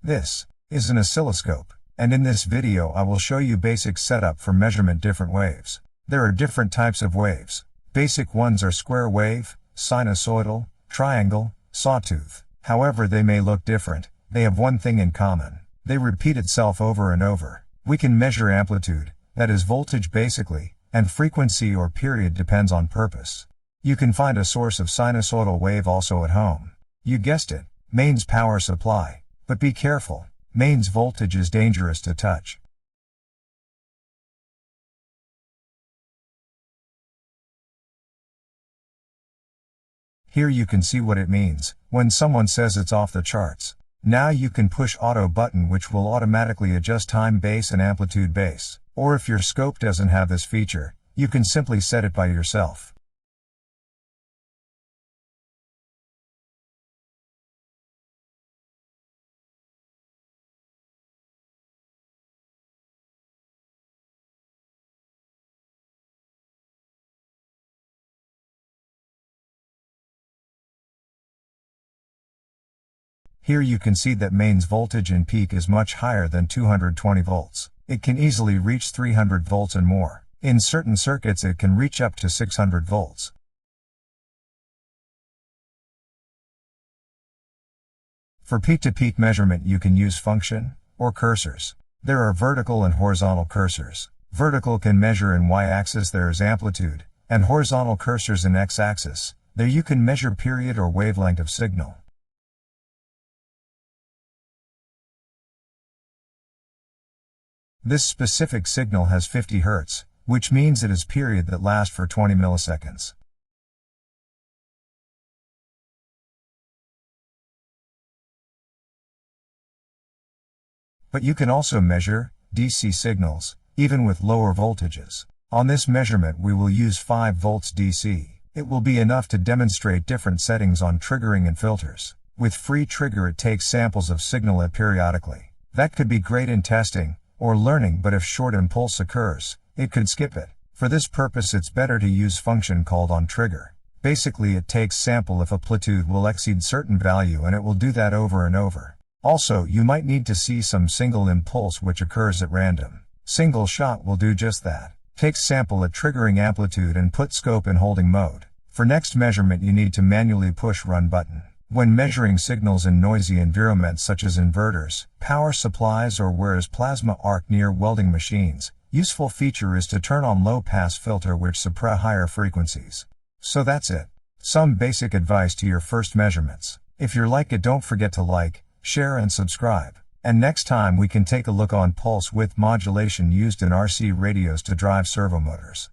This is an oscilloscope, and in this video I will show you basic setup for measurement different waves. There are different types of waves. Basic ones are square wave, sinusoidal, triangle, sawtooth. However, they may look different. They have one thing in common. They repeat itself over and over. We can measure amplitude, that is voltage basically, and frequency or period depends on purpose. You can find a source of sinusoidal wave also at home. You guessed it, mains power supply. But be careful, mains voltage is dangerous to touch. Here you can see what it means, when someone says it's off the charts. Now you can push auto button which will automatically adjust time base and amplitude base. Or if your scope doesn't have this feature, you can simply set it by yourself. Here you can see that mains voltage in peak is much higher than 220 volts. It can easily reach 300 volts and more. In certain circuits it can reach up to 600 volts. For peak-to-peak measurement you can use function, or cursors. There are vertical and horizontal cursors. Vertical can measure in y-axis, there is amplitude, and horizontal cursors in x-axis. There you can measure period or wavelength of signal. This specific signal has 50 Hz, which means it is period that lasts for 20 milliseconds. But you can also measure DC signals, even with lower voltages. On this measurement we will use 5 volts DC. It will be enough to demonstrate different settings on triggering and filters. With free trigger it takes samples of signal periodically. That could be great in testing or learning, but if short impulse occurs, it could skip it. For this purpose it's better to use function called onTrigger. Basically it takes sample if amplitude will exceed certain value and it will do that over and over. Also you might need to see some single impulse which occurs at random. Single shot will do just that. Takes sample at triggering amplitude and put scope in holding mode. For next measurement you need to manually push run button. When measuring signals in noisy environments such as inverters, power supplies or where is plasma arc near welding machines, useful feature is to turn on low pass filter which suppress higher frequencies. So that's it. Some basic advice to your first measurements. If you like it, don't forget to like, share and subscribe. And next time we can take a look on pulse width modulation used in RC radios to drive servo motors.